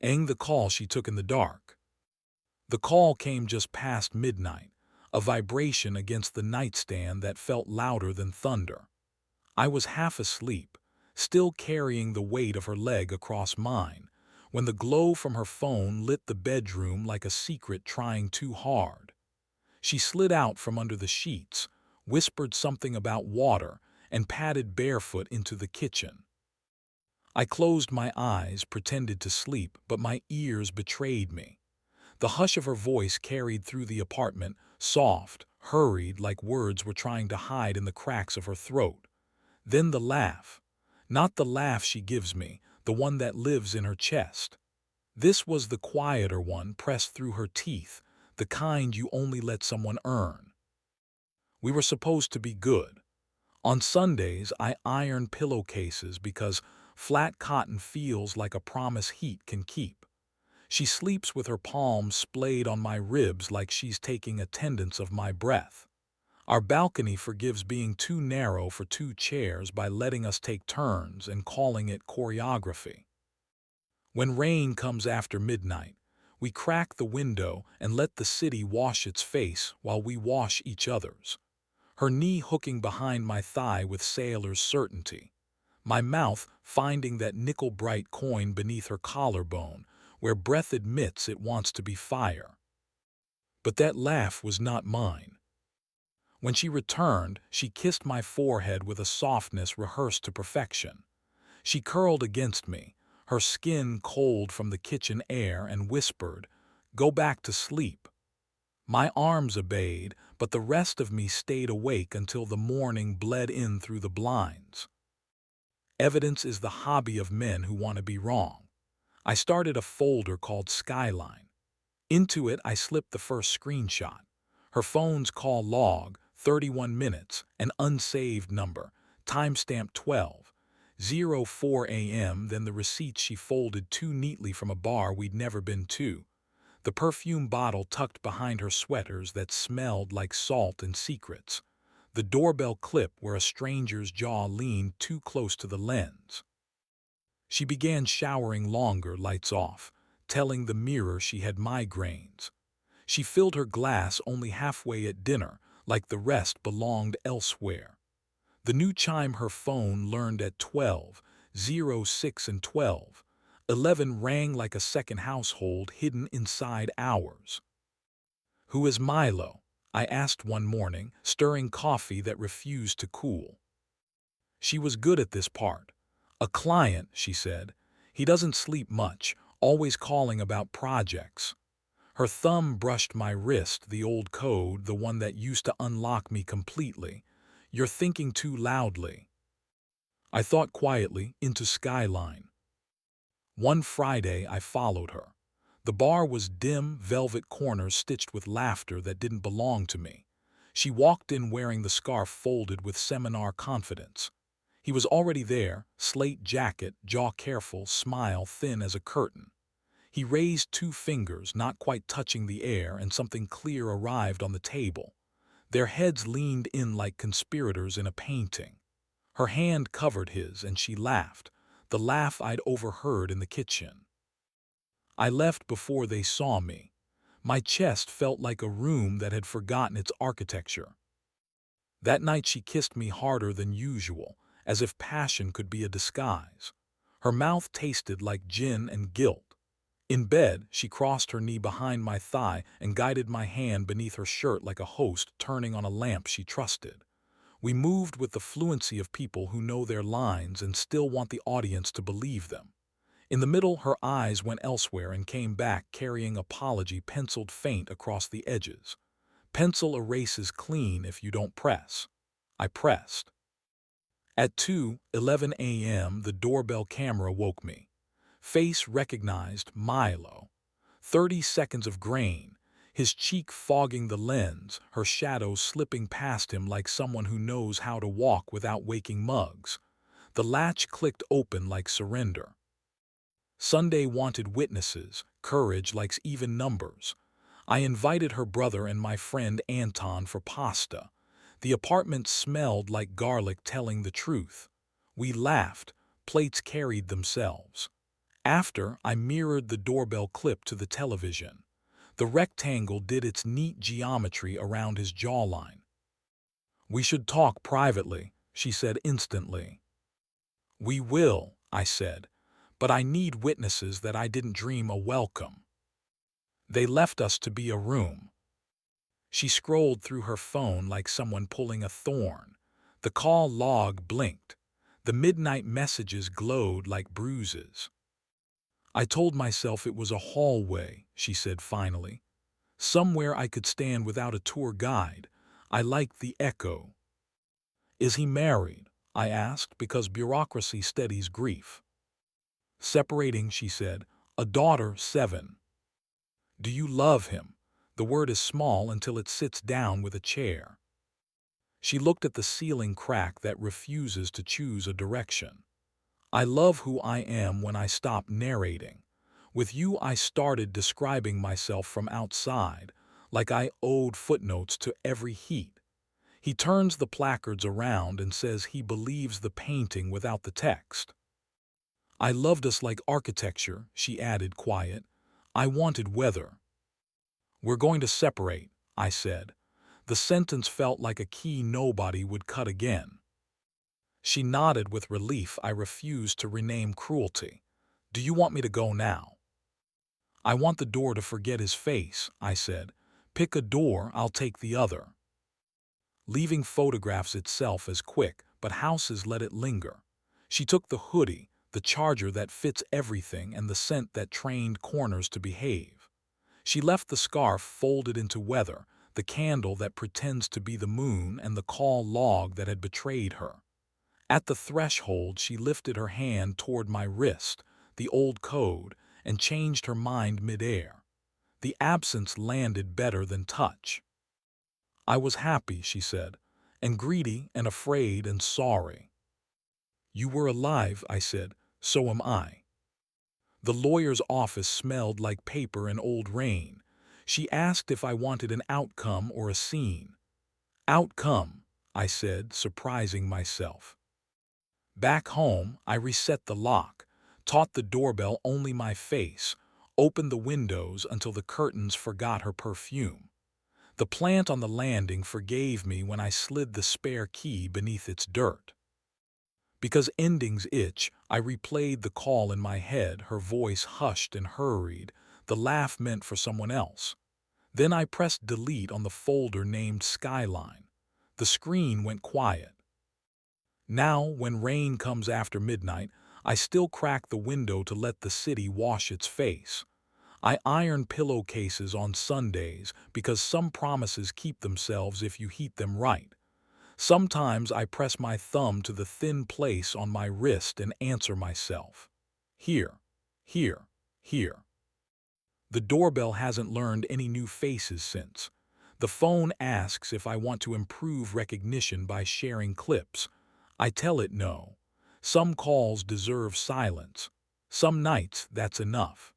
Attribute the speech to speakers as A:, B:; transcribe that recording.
A: the call she took in the dark. The call came just past midnight, a vibration against the nightstand that felt louder than thunder. I was half asleep, still carrying the weight of her leg across mine, when the glow from her phone lit the bedroom like a secret trying too hard. She slid out from under the sheets, whispered something about water, and padded barefoot into the kitchen. I closed my eyes, pretended to sleep, but my ears betrayed me. The hush of her voice carried through the apartment, soft, hurried, like words were trying to hide in the cracks of her throat. Then the laugh. Not the laugh she gives me, the one that lives in her chest. This was the quieter one pressed through her teeth, the kind you only let someone earn. We were supposed to be good. On Sundays, I iron pillowcases because flat cotton feels like a promise heat can keep. She sleeps with her palms splayed on my ribs like she's taking attendance of my breath. Our balcony forgives being too narrow for two chairs by letting us take turns and calling it choreography. When rain comes after midnight, we crack the window and let the city wash its face while we wash each other's. Her knee hooking behind my thigh with sailor's certainty. My mouth finding that nickel-bright coin beneath her collarbone, where breath admits it wants to be fire. But that laugh was not mine. When she returned, she kissed my forehead with a softness rehearsed to perfection. She curled against me, her skin cold from the kitchen air, and whispered, "Go back to sleep." My arms obeyed, but the rest of me stayed awake until the morning bled in through the blinds. Evidence is the hobby of men who want to be wrong. I started a folder called Skyline. Into it I slipped the first screenshot. Her phone's call log, 31 minutes, an unsaved number, timestamp 12:04 a.m., then the receipts she folded too neatly from a bar we'd never been to. The perfume bottle tucked behind her sweaters that smelled like salt and secrets. The doorbell clip where a stranger's jaw leaned too close to the lens. She began showering longer, lights off, telling the mirror she had migraines. She filled her glass only halfway at dinner, like the rest belonged elsewhere. The new chime her phone learned at 12:06 and 12:11 rang like a second household hidden inside ours. "Who is Milo?" I asked one morning, stirring coffee that refused to cool. She was good at this part. "A client," she said. "He doesn't sleep much, always calling about projects." Her thumb brushed my wrist, the old code, the one that used to unlock me completely. "You're thinking too loudly." I thought quietly into Skyline. One Friday I followed her. The bar was dim, velvet corners stitched with laughter that didn't belong to me. She walked in wearing the scarf folded with seminar confidence. He was already there, slate jacket, jaw careful, smile thin as a curtain. He raised two fingers, not quite touching the air, and something clear arrived on the table. Their heads leaned in like conspirators in a painting. Her hand covered his, and she laughed, the laugh I'd overheard in the kitchen. I left before they saw me. My chest felt like a room that had forgotten its architecture. That night she kissed me harder than usual, as if passion could be a disguise. Her mouth tasted like gin and guilt. In bed, she crossed her knee behind my thigh and guided my hand beneath her shirt like a host turning on a lamp she trusted. We moved with the fluency of people who know their lines and still want the audience to believe them. In the middle, her eyes went elsewhere and came back carrying apology penciled faint across the edges. Pencil erases clean if you don't press. I pressed. At 2:11 a.m., the doorbell camera woke me. Face recognized Milo. 30 seconds of grain, his cheek fogging the lens, her shadow slipping past him like someone who knows how to walk without waking mugs. The latch clicked open like surrender. Sunday wanted witnesses, courage likes even numbers. I invited her brother and my friend Anton for pasta. The apartment smelled like garlic telling the truth. We laughed, plates carried themselves. After, I mirrored the doorbell clip to the television. The rectangle did its neat geometry around his jawline. "We should talk privately," she said instantly. "We will," I said, "but I need witnesses that I didn't dream a welcome." They left us to be a room. She scrolled through her phone like someone pulling a thorn. The call log blinked. The midnight messages glowed like bruises. "I told myself it was a hallway," she said finally. "Somewhere I could stand without a tour guide. I liked the echo." "Is he married?" I asked, because bureaucracy steadies grief. "Separating," she said. "A daughter, 7. "Do you love him?" The word is small until it sits down with a chair. She looked at the ceiling crack that refuses to choose a direction. "I love who I am when I stop narrating. With you I started describing myself from outside, like I owed footnotes to every heat." He turns the placards around and says he believes the painting without the text. "I loved us like architecture," she added, quiet. "I wanted weather." "We're going to separate," I said. The sentence felt like a key nobody would cut again. She nodded with relief I refused to rename cruelty. "Do you want me to go now?" "I want the door to forget his face," I said. "Pick a door, I'll take the other." Leaving photographs itself as quick, but houses let it linger. She took the hoodie, the charger that fits everything, and the scent that trained corners to behave. She left the scarf folded into weather, the candle that pretends to be the moon, and the call log that had betrayed her. At the threshold, she lifted her hand toward my wrist, the old code, and changed her mind midair. The absence landed better than touch. "I was happy," she said, "and greedy and afraid and sorry." "You were alive," I said. "So am I." The lawyer's office smelled like paper and old rain. She asked if I wanted an outcome or a scene. "Outcome," I said, surprising myself. Back home, I reset the lock, taught the doorbell only my face, opened the windows until the curtains forgot her perfume. The plant on the landing forgave me when I slid the spare key beneath its dirt. Because endings itch, I replayed the call in my head, her voice hushed and hurried, the laugh meant for someone else. Then I pressed delete on the folder named Skyline. The screen went quiet. Now, when rain comes after midnight, I still crack the window to let the city wash its face. I iron pillowcases on Sundays because some promises keep themselves if you heat them right. Sometimes I press my thumb to the thin place on my wrist and answer myself. Here, here, here. The doorbell hasn't learned any new faces since. The phone asks if I want to improve recognition by sharing clips. I tell it no. Some calls deserve silence. Some nights, that's enough.